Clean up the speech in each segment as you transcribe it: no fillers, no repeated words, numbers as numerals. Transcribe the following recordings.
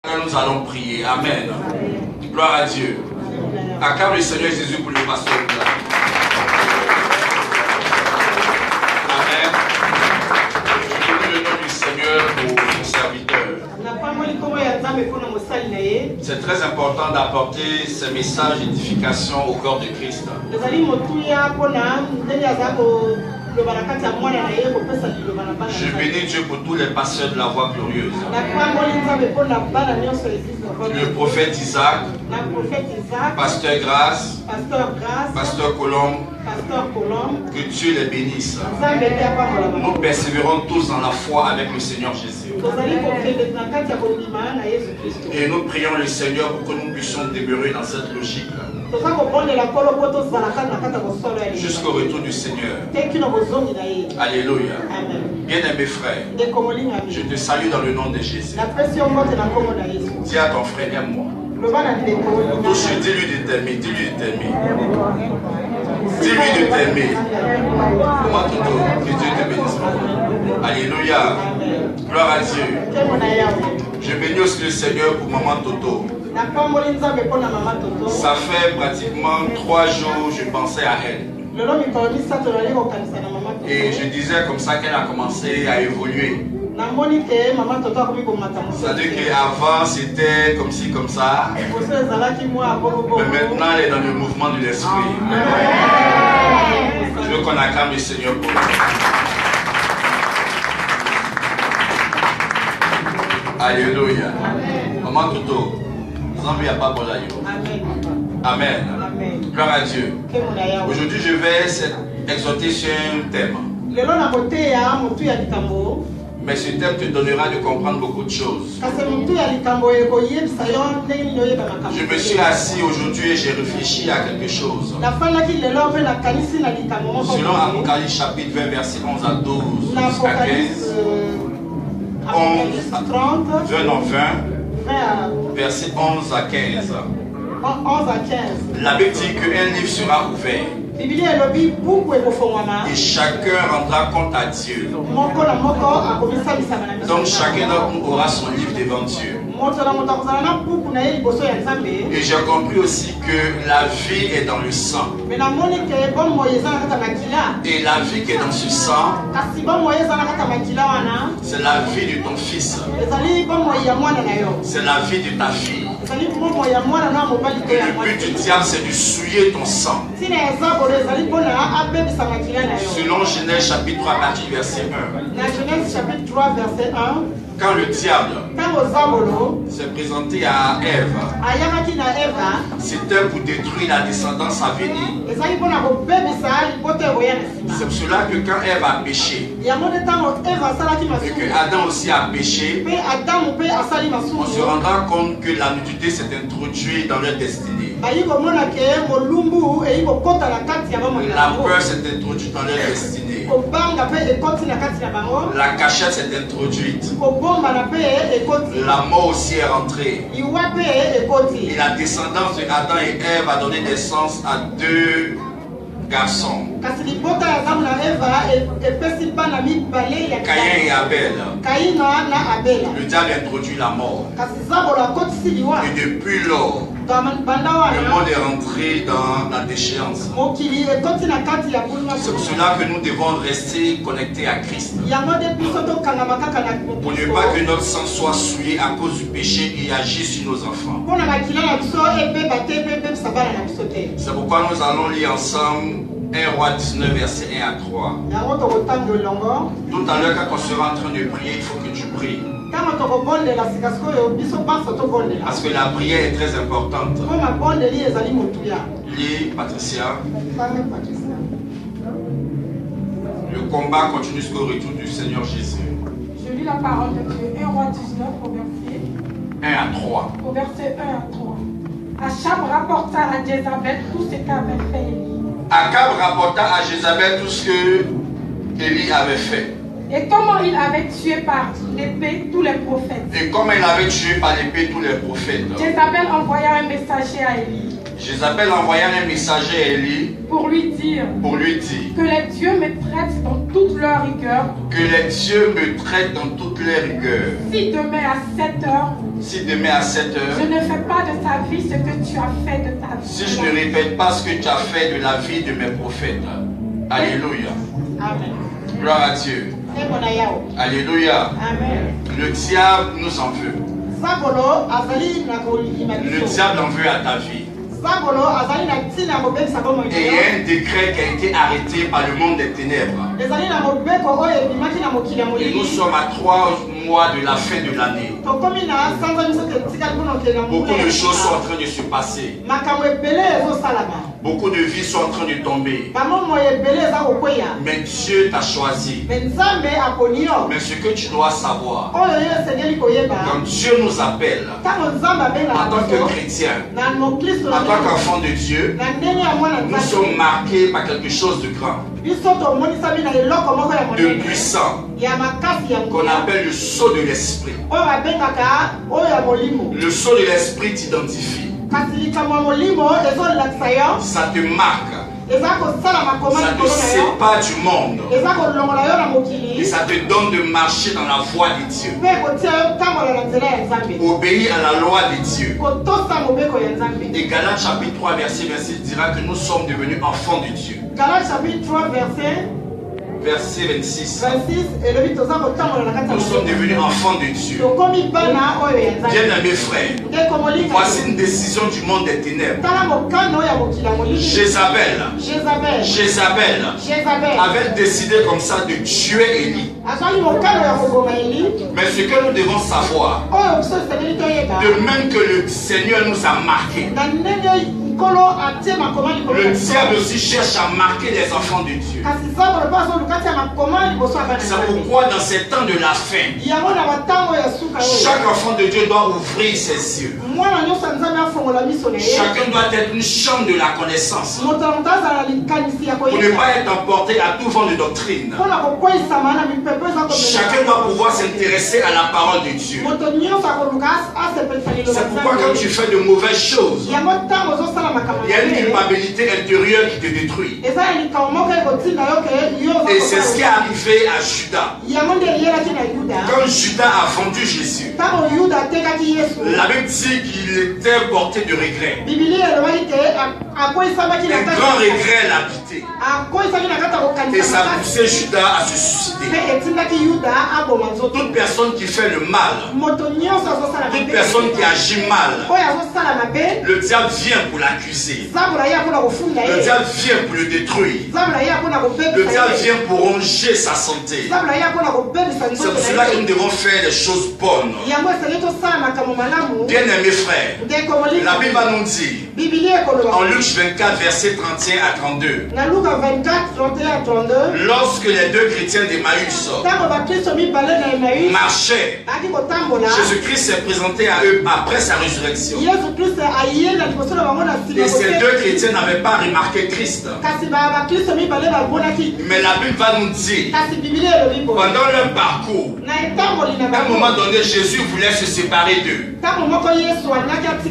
Nous allons prier. Amen. Gloire à Dieu. Acclame le Seigneur Jésus pour le pasteur. Amen. Je bénis le nom du Seigneur pour son serviteur. C'est très important d'apporter ce message d'édification au corps de Christ. Je bénis Dieu pour tous les pasteurs de la voie glorieuse. Le prophète Isaac, pasteur Grâce, pasteur Colombe, que Dieu les bénisse. Nous persévérons tous dans la foi avec le Seigneur Jésus. Et nous prions le Seigneur pour que nous puissions demeurer dans cette logique jusqu'au retour du Seigneur. Alléluia. Bien-aimés frères, je te salue dans le nom de Jésus. Dis à ton frère, aime-moi. Touche, dis-lui de t'aimer, dis-lui de t'aimer. Dis-lui de t'aimer. Comment tout que Dieu te bénisse. Alléluia. Gloire à Dieu. Je bénis aussi le Seigneur pour maman Toto. Ça fait pratiquement 3 jours que je pensais à elle. Et je disais comme ça qu'elle a commencé à évoluer. C'est-à-dire qu'avant c'était comme ci, comme ça. Mais maintenant elle est dans le mouvement de l'esprit. Je veux qu'on acclame le Seigneur pour nous. Alléluia. Maman Toto, Zambi a pas bolé. Amen. Gloire à Dieu. Aujourd'hui je vais exhorter sur un thème. Mais ce thème te donnera de comprendre beaucoup de choses. Je me suis assis aujourd'hui et j'ai réfléchi à quelque chose. Selon Apocalypse chapitre 20 verset 11 à 12 jusqu'à 15. 20 verset 11 à 15. La Bible dit qu'un livre sera ouvert. Et chacun rendra compte à Dieu. Donc chacun d'entre nous aura son livre devant Dieu. Et j'ai compris aussi que la vie est dans le sang. Et la vie qui est dans ce sang, c'est la vie de ton fils. C'est la vie de ta fille. Et le but du diable, c'est de souiller ton sang. Selon Genèse chapitre 3, partie verset 1. Quand le diable s'est présenté à Ève, c'était pour détruire la descendance à venir. C'est pour cela que quand Ève a péché, et que Adam aussi a péché, on se rendra compte que la nudité s'est introduite dans leur destinée. La peur s'est introduite dans leur destinée. La cachette s'est introduite. La mort aussi est rentrée. Et la descendance de Adam et Ève a donné naissance à 2 garçons. Caïn et Abel. Le diable introduit la mort. Et depuis lors, le monde est rentré dans la déchéance. C'est pour cela que nous devons rester connectés à Christ. Pour ne pas que notre sang soit souillé à cause du péché et agisse sur nos enfants. C'est pourquoi nous allons lire ensemble 1 Roi 19 verset 1 à 3. Tout à l'heure quand on sera en train de prier, il faut que tu pries. Parce que la prière est très importante. Lis, Patricia. Le combat continue jusqu'au retour du Seigneur Jésus. Je lis la parole de Dieu. 1 Roi 19 au verset 1 à 3. Au verset 1 à 3. Achab rapporta à Jézabel tout ce qu'avait fait Élie. Akab rapporta à Jézabel tout ce que Élie avait fait. Et comment il avait tué par l'épée tous les prophètes. Et comment il avait tué par l'épée tous les prophètes. Jézabel envoya un messager à Élie. Jézabel envoya un messager à Élie pour lui dire que les dieux me traitent dans toute leur rigueur. Que les dieux me traitent dans toute leur rigueur. Si demain à 7 heures, je ne fais pas de ta vie ce que tu as fait de ta vie. Si je ne répète pas ce que tu as fait de la vie de mes prophètes. Alléluia. Amen. Gloire à Dieu. Alléluia. Amen. Le diable nous en veut. Le diable en veut à ta vie. Et il y a un décret qui a été arrêté par le monde des ténèbres. Et nous sommes à 3 mois de la fin de l'année. Beaucoup de choses sont en train de se passer. Beaucoup de vies sont en train de tomber. Mais Dieu t'a choisi. Mais ce que tu dois savoir, quand Dieu nous appelle, en tant que chrétien, en tant qu'enfant de Dieu, nous sommes marqués par quelque chose de grand, de puissant, qu'on appelle le sceau de l'esprit. Le sceau de l'esprit t'identifie. Ça te marque. Ça te sépare du monde. Et ça te donne de marcher dans la voie de Dieu. Obéir à la loi de Dieu. Et Galates chapitre 3 verset 26 dira que nous sommes devenus enfants de Dieu. Galates chapitre 3 verset 26. Nous sommes devenus enfants de Dieu. Bien-aimés frères, voici une décision du monde des ténèbres. Jézabel avait décidé comme ça de tuer Élie. Mais ce que nous devons savoir, de même que le Seigneur nous a marqués, le diable aussi cherche à marquer les enfants de Dieu. C'est pourquoi dans ces temps de la fin, chaque enfant de Dieu doit ouvrir ses yeux. Chacun doit être une chambre de la connaissance, pour ne pas être emporté à tout vent de doctrine. Chacun doit pouvoir s'intéresser à la parole de Dieu. C'est pourquoi quand tu fais de mauvaises choses, il y a une culpabilité intérieure qui te détruit. Et c'est ce qui est arrivé à Judas. Quand Judas a vendu Jésus, la Bible dit qu'il était porté de regret. Un grand regret l'habitait. Et ça a poussé Judas à se suicider. Toute personne qui fait le mal, toute personne qui agit mal, le diable vient pour l'accuser. Le diable vient pour le détruire. Le diable vient pour ronger sa santé. C'est pour cela que nous devons faire des choses bonnes. Bien-aimés frères, la Bible nous dit en Luc 24 verset 31 à 32, lorsque les deux chrétiens d'Emmaüs marchaient, Jésus-Christ s'est présenté à eux après sa résurrection. Et ces deux chrétiens n'avaient pas remarqué Christ. Mais la Bible va nous dire, pendant leur parcours, à un moment donné, Jésus voulait se séparer d'eux.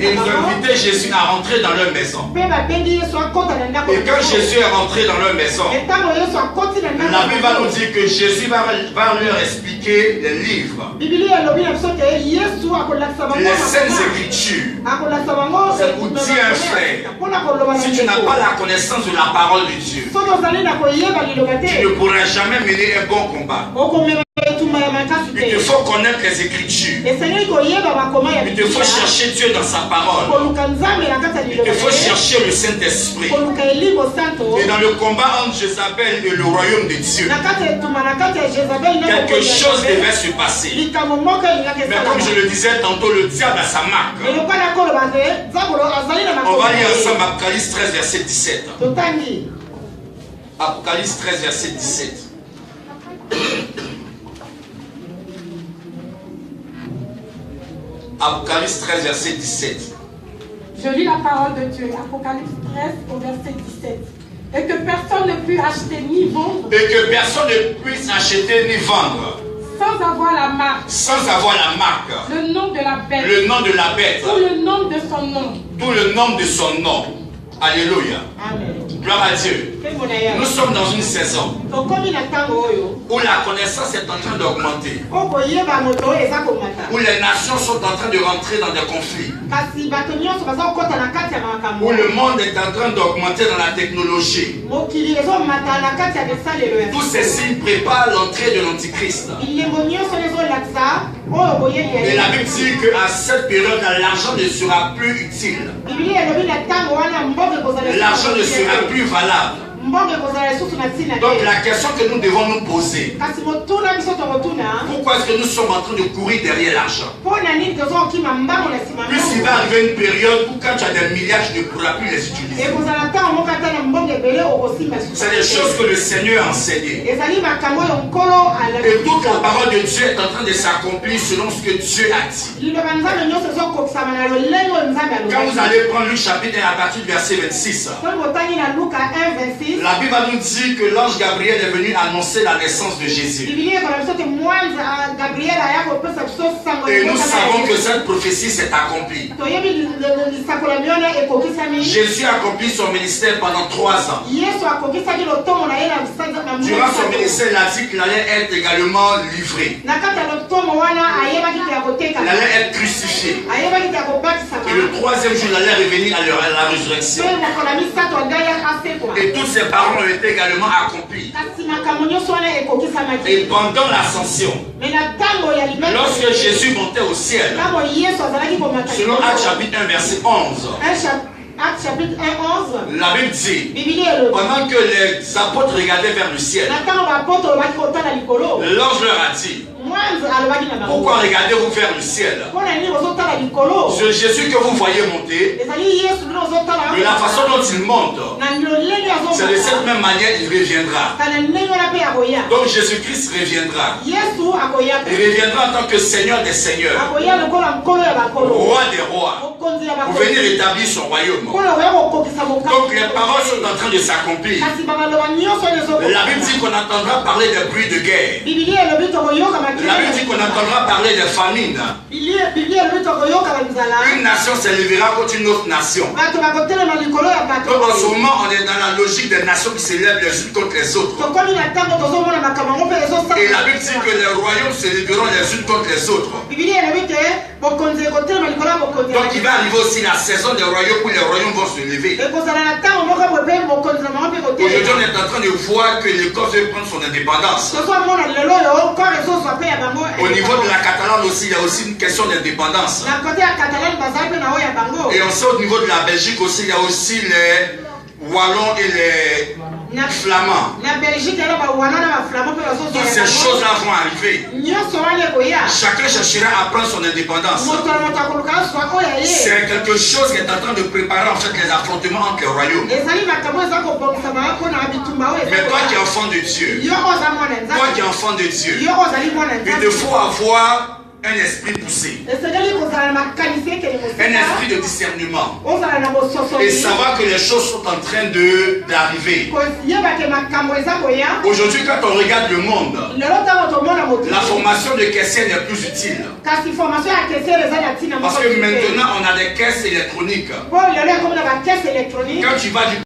Et ils ont invité Jésus à rentrer dans leur maison. Et quand Jésus est rentré dans leur maison, la Bible va nous dire que Jésus va leur expliquer les livres, les saintes écritures. C'est pour dire un frère, si tu n'as pas la connaissance de la parole de Dieu, tu ne pourras jamais mener un bon combat. Il te faut connaître les Écritures. Il te faut chercher Dieu dans sa parole. Il te faut chercher le Saint-Esprit. Et dans le combat entre Jézabel et le royaume de Dieu, quelque chose devait se passer. Mais comme je le disais tantôt, le diable a sa marque. On va lire ensemble Apocalypse 13 verset 17. Apocalypse 13 verset 17. Apocalypse 13 verset 17. Je lis la parole de Dieu, Apocalypse 13 au verset 17. Et que personne ne puisse acheter ni vendre. Et que personne ne puisse acheter ni vendre. Sans avoir la marque. Sans avoir la marque. Le nom de la bête. Le nom de la bête. Ou le nom de son nom. Tout le nom de son nom. Alléluia. Amen. Gloire à Dieu. Nous sommes dans une saison où la connaissance est en train d'augmenter. Où les nations sont en train de rentrer dans des conflits. Où le monde est en train d'augmenter dans la technologie. Tous ces signes préparent l'entrée de l'Antichrist. Et la Bible dit qu'à cette période, l'argent ne sera plus utile. L'argent ne sera plus valable. Donc la question que nous devons nous poser, pourquoi est-ce que nous sommes en train de courir derrière l'argent? Puisqu'il va arriver une période où quand tu as des milliards, tu ne pourras plus les utiliser. C'est des choses que le Seigneur a enseignées. Et toute la parole de Dieu est en train de s'accomplir selon ce que Dieu a dit. Quand vous allez prendre Luc chapitre 1 à partir du verset 26, la Bible nous dit que l'ange Gabriel est venu annoncer la naissance de Jésus. Et nous savons que cette prophétie s'est accomplie. Jésus a accompli son ministère pendant 3 ans. Durant son ministère, il a dit qu'il allait être également livré. Il allait être crucifié. Et le 3e jour, il allait revenir à la résurrection. Et toutes ces paroles ont été également accomplies. Et pendant l'ascension, lorsque Jésus montait au ciel, selon Actes chapitre 1 verset 11, la Bible dit, pendant que les apôtres regardaient vers le ciel, l'ange leur a dit, pourquoi regardez-vous vers le ciel? Ce Jésus que vous voyez monter, de la façon dont il monte, c'est de cette même manière qu'il reviendra. Donc Jésus-Christ reviendra. Il reviendra en tant que Seigneur des Seigneurs, Roi des rois, pour venir établir son royaume. Donc les paroles sont en train de s'accomplir. La Bible dit qu'on entendra parler des bruits de guerre. La Bible dit qu'on entendra parler des famines. Une nation s'élèvera contre une autre nation. Donc en ce moment, on est dans la logique des nations qui s'élèvent les unes contre les autres. Et la Bible dit que les royaumes s'élèveront les unes contre les autres. Donc il va arriver aussi la saison des royaumes où les royaumes vont se lever. Aujourd'hui, on est en train de voir que l'Écosse veut prendre son indépendance. Au niveau de la Catalogne aussi, il y a aussi une question d'indépendance. Et on sait au niveau de la Belgique aussi, il y a aussi les Wallons et les Flamands. Toutes ces choses-là vont arriver. Chacun cherchera à prendre son indépendance. C'est quelque chose qui est en train de préparer en fait les affrontements entre les royaumes. Mais toi qui es enfant de Dieu, il te faut avoir un esprit poussé, un esprit de discernement, et savoir que les choses sont en train d'arriver. Aujourd'hui, quand on regarde le monde, la formation de caissier n'est plus utile. Parce que maintenant, on a des caisses électroniques. Quand tu vas du